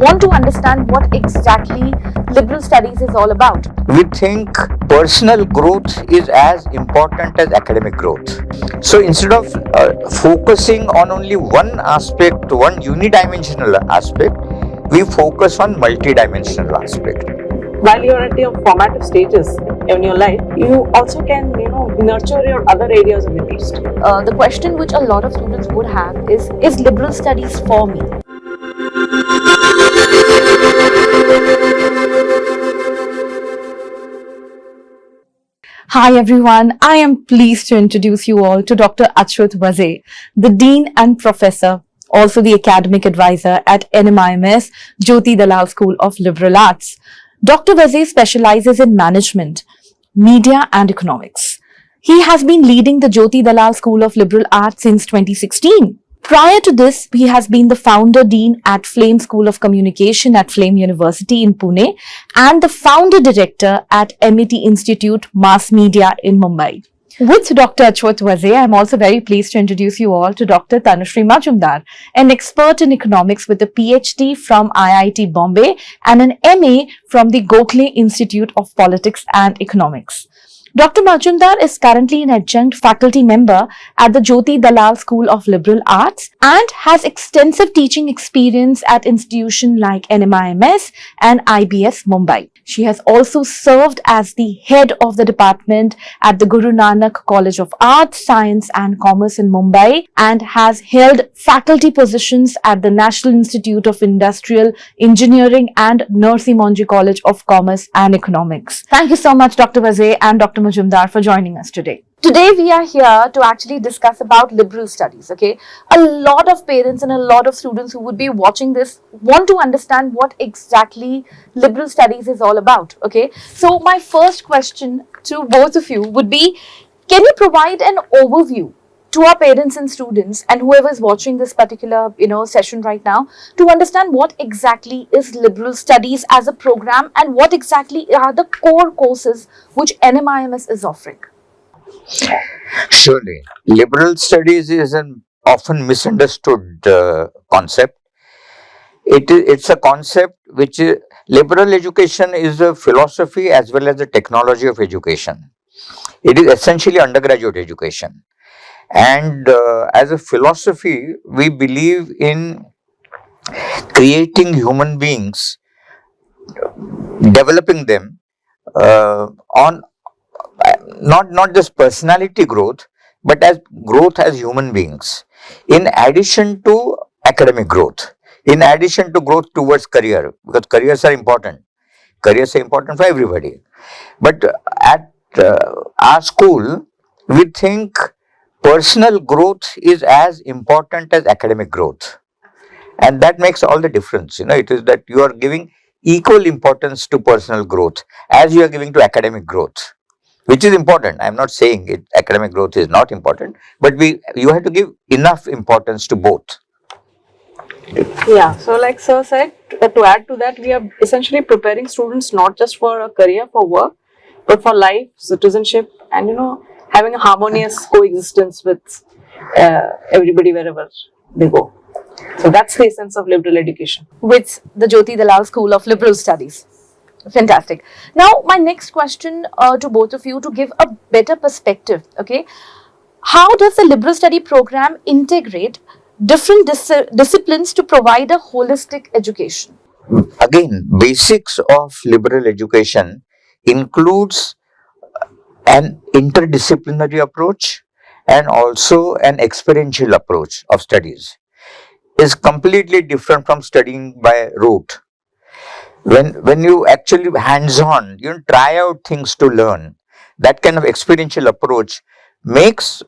want to understand what exactly liberal studies is all about. We think personal growth is as important as academic growth. So instead of focusing on only one aspect, one unidimensional aspect, we focus on multidimensional aspect. While you're at your formative stages in your life, you also can, nurture your other areas of interest. The question which a lot of students would have is liberal studies for me? Hi everyone, I am pleased to introduce you all to Dr. Achyut Vazé, the Dean and Professor, also the Academic Advisor at NMIMS, Jyoti Dalal School of Liberal Arts. Dr. Vazé specializes in management, media and economics. He has been leading the Jyoti Dalal School of Liberal Arts since 2016. Prior to this, he has been the founder dean at Flame School of Communication at Flame University in Pune and the founder director at MET Institute Mass Media in Mumbai. With Dr. Achyut Vazé, I am also very pleased to introduce you all to Dr. Tanushree Mazumdar, an expert in economics with a PhD from IIT Bombay and an MA from the Gokhale Institute of Politics and Economics. Dr. Mazumdar is currently an adjunct faculty member at the Jyoti Dalal School of Liberal Arts and has extensive teaching experience at institutions like NMIMS and IBS Mumbai. She has also served as the head of the department at the Guru Nanak College of Arts, Science and Commerce in Mumbai and has held faculty positions at the National Institute of Industrial Engineering and Narsi Monji College of Commerce and Economics. Thank you so much, Dr. Vazé and Dr. Mazumdar, for joining us today. Today we are here to actually discuss about liberal studies, okay? A lot of parents and a lot of students who would be watching this want to understand what exactly liberal studies is all about, okay? So my first question to both of you would be, can you provide an overview to our parents and students and whoever is watching this particular, session right now to understand what exactly is liberal studies as a program and what exactly are the core courses which NMIMS is offering? Surely, liberal studies is an often misunderstood concept. It's a concept which liberal education is a philosophy as well as the technology of education. It is essentially undergraduate education. And as a philosophy, we believe in creating human beings, developing them on not just personality growth, but as growth as human beings, in addition to academic growth, in addition to growth towards career, because careers are important. Careers are important for everybody. But at our school, we think personal growth is as important as academic growth. And that makes all the difference. It is that you are giving equal importance to personal growth as you are giving to academic growth, which is important. I am not saying academic growth is not important, but you have to give enough importance to both. Yeah, so like Sir said, to add to that, we are essentially preparing students not just for a career, for work, but for life, citizenship, and having a harmonious coexistence with everybody wherever they go. So that's the essence of liberal education. With the Jyoti Dalal School of Liberal Studies. Fantastic. Now, my next question to both of you to give a better perspective, okay? How does the liberal study program integrate different disciplines to provide a holistic education? Again, basics of liberal education includes an interdisciplinary approach and also an experiential approach of studies. Is completely different from studying by rote. When you actually hands-on, you try out things to learn. That kind of experiential approach makes,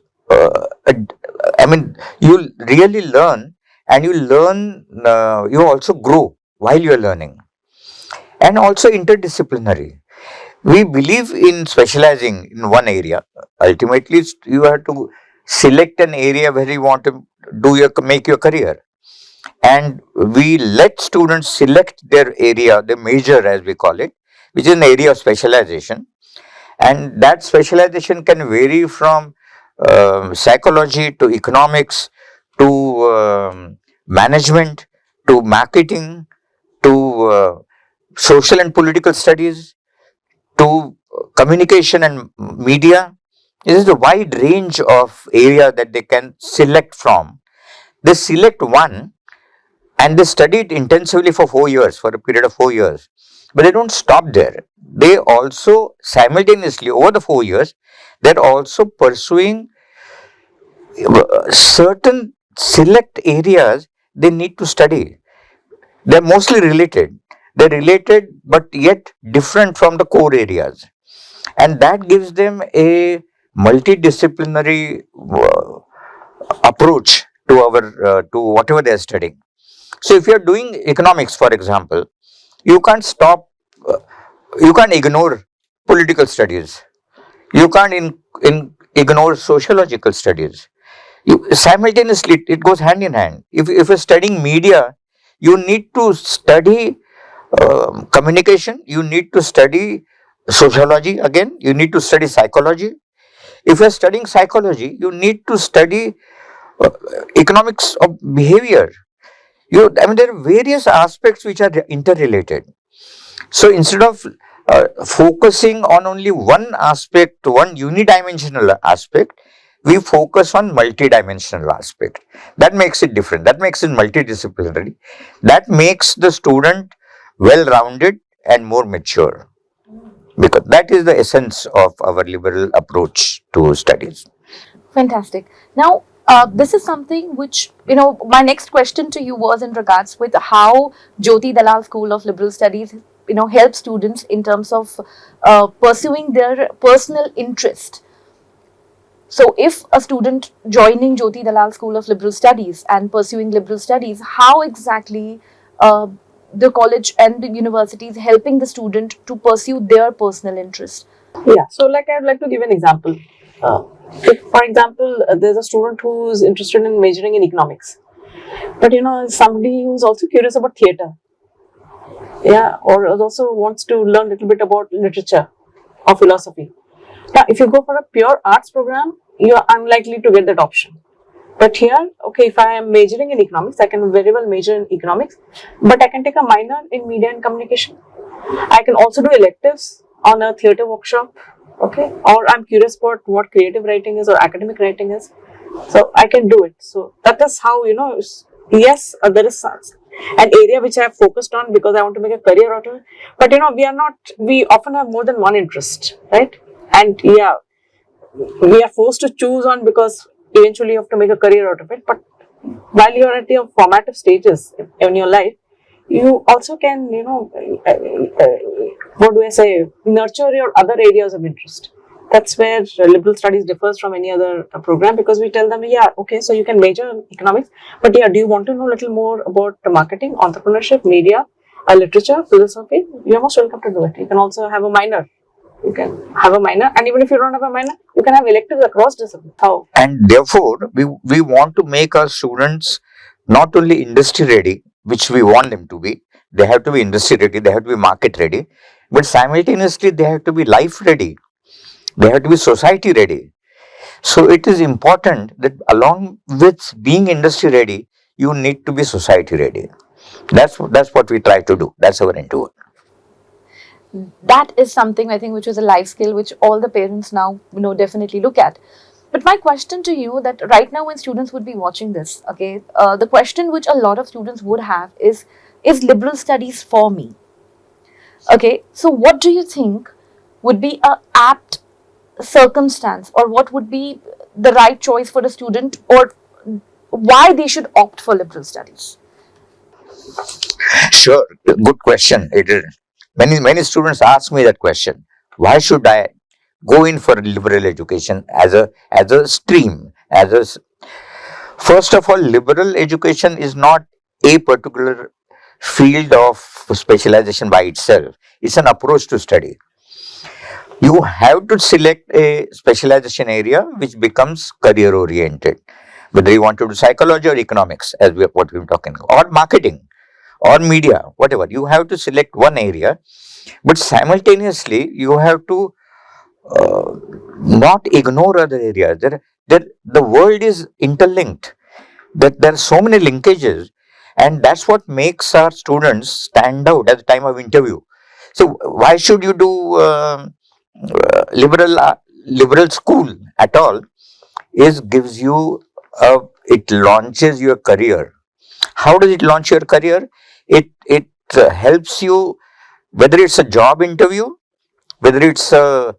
you really learn, and you also grow while you are learning. And also interdisciplinary. We believe in specializing in one area. Ultimately, you have to select an area where you want to make your career. And we let students select their area, their major as we call it, which is an area of specialization. And that specialization can vary from psychology to economics to management to marketing to social and political studies, to communication and media. This is a wide range of area that they can select from. They select one and they study it intensively for 4 years, for a period of 4 years. But they don't stop there. They also simultaneously, over the 4 years, they're also pursuing certain select areas they need to study. They're mostly related. They're related but yet different from the core areas. And that gives them a multidisciplinary approach to our to whatever they're studying. So if you're doing economics, for example, you can't stop, you can't ignore political studies. You can't ignore sociological studies. Simultaneously, it goes hand in hand. If you're studying media, you need to study communication, you need to study sociology again, you need to study psychology. If you're studying psychology, you need to study uh, economics of behavior. There are various aspects which are interrelated. So instead of focusing on only one aspect, one unidimensional aspect, we focus on multidimensional aspect. That makes it different. That makes it multidisciplinary. That makes the student well-rounded and more mature. Because that is the essence of our liberal approach to studies. Fantastic. Now, this is something which, my next question to you was in regards with how Jyoti Dalal School of Liberal Studies, helps students in terms of pursuing their personal interest. So, if a student joining Jyoti Dalal School of Liberal Studies and pursuing liberal studies, how exactly the college and the university is helping the student to pursue their personal interest? Yeah, so like I'd like to give an example. If, for example, there's a student who's interested in majoring in economics, but somebody who's also curious about theatre, or also wants to learn a little bit about literature or philosophy. Now, if you go for a pure arts program, you're unlikely to get that option. But here, okay, if I am majoring in economics, I can very well major in economics, but I can take a minor in media and communication. I can also do electives on a theatre workshop, okay, or I'm curious about what creative writing is or academic writing is, so I can do it. So that is how, yes, there is an area which I have focused on because I want to make a career out of it, but we often have more than one interest, right? And yeah, we are forced to choose on because eventually you have to make a career out of it. But while you are at your formative stages in your life, you also can, nurture your other areas of interest. That's where liberal studies differs from any other program, because we tell them, yeah, okay, so you can major in economics, but yeah, do you want to know a little more about marketing, entrepreneurship, media, literature, philosophy? You're most welcome to do it. You can also have a minor. You can have a minor, and even if you don't have a minor, you can have electives across disciplines. How? And therefore, we want to make our students not only industry ready, which we want them to be, they have to be industry ready, they have to be market ready, but simultaneously they have to be life ready, they have to be society ready. So it is important that along with being industry ready, you need to be society ready. That's what we try to do. That's our endeavor. That is something I think which is a life skill which all the parents now definitely look at. But my question to you, that right now when students would be watching this, okay, the question which a lot of students would have is liberal studies for me? Okay, so what do you think would be a apt circumstance, or what would be the right choice for a student, or why they should opt for liberal studies? Sure, good question. It is. Many students ask me that question. Why should I go in for liberal education as a stream? First of all, liberal education is not a particular field of specialization by itself. It's an approach to study. You have to select a specialization area which becomes career oriented. Whether you want to do psychology or economics, what we're talking about, or marketing or media, whatever, you have to select one area, but simultaneously you have to not ignore other areas. The world is interlinked. That there are so many linkages, And that's what makes our students stand out at the time of interview. So why should you do liberal school at all? Is gives you it launches your career. How does it launch your career? It helps you, whether it's a job interview, whether it's a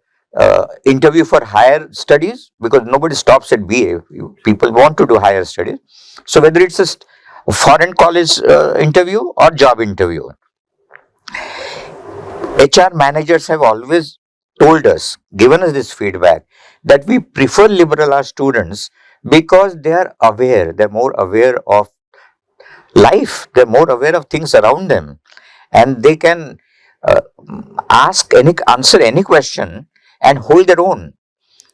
interview for higher studies, because nobody stops at BA. People want to do higher studies. So whether it's a foreign college interview or job interview, HR managers have always told us, given us this feedback, that we prefer liberal arts students because they are aware, they're more aware of life, they're more aware of things around them, and they can uh, answer any question and hold their own,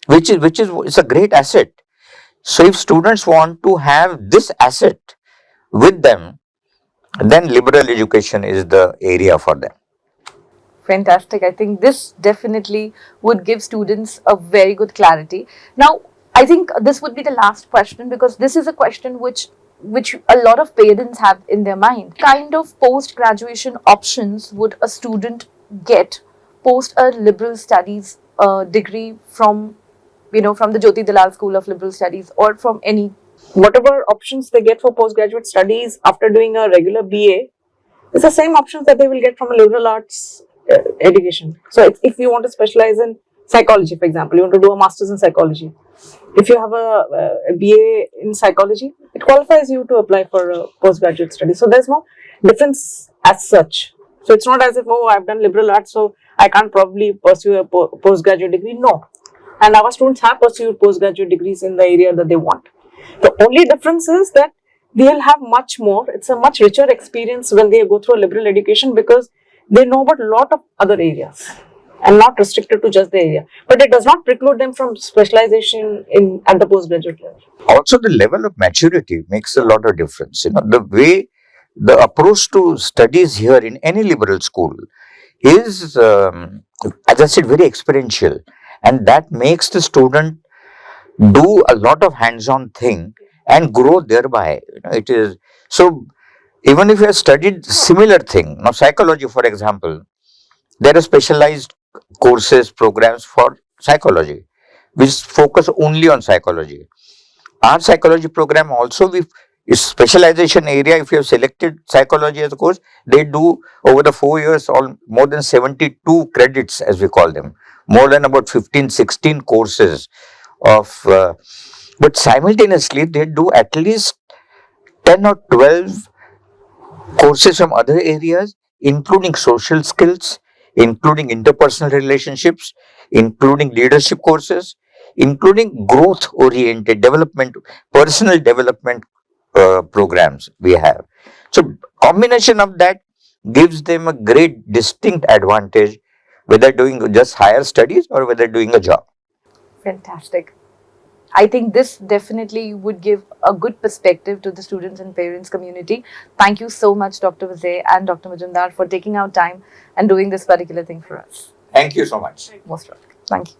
which is it's a great asset. So if students want to have this asset with them, then liberal education is the area for them. Fantastic. I think this definitely would give students a very good clarity. Now, I think this would be the last question, because this is a question which a lot of parents have in their mind. Kind of post graduation options would a student get post a liberal studies degree from, from the Jyoti Dalal School of Liberal Studies, or from any? Whatever options they get for postgraduate studies after doing a regular BA, it's the same options that they will get from a liberal arts education. So if you want to specialize in psychology, for example, you want to do a master's in psychology, if you have a BA in psychology, it qualifies you to apply for a postgraduate study. So there's no difference as such. So it's not as if, oh, I've done liberal arts, so I can't probably pursue a postgraduate degree. No. And our students have pursued postgraduate degrees in the area that they want. The only difference is that they'll have much more, it's a much richer experience when they go through a liberal education, because they know about a lot of other areas and not restricted to just the area. But it does not preclude them from specialization at the postgraduate level. Also, the level of maturity makes a lot of difference. The approach to studies here in any liberal school is, as I said, very experiential, and that makes the student do a lot of hands-on thing and grow thereby. It is so. Even if you have studied similar thing, now psychology, for example, there are specialized courses, programs for psychology, which focus only on psychology. Our psychology program also, is specialization area. If you have selected psychology as a course, they do over the 4 years all more than 72 credits, as we call them, more than about 15, 16 courses of. But simultaneously, they do at least 10 or 12 courses from other areas, including social skills, including interpersonal relationships, including leadership courses, including growth oriented development, personal development programs we have. So, combination of that gives them a great distinct advantage, whether doing just higher studies or whether doing a job. Fantastic. I think this definitely would give a good perspective to the students and parents community. Thank you so much, Dr. Vazé and Dr. Mazumdar, for taking out time and doing this particular thing for us. Thank you so much. Most welcome. Thank you.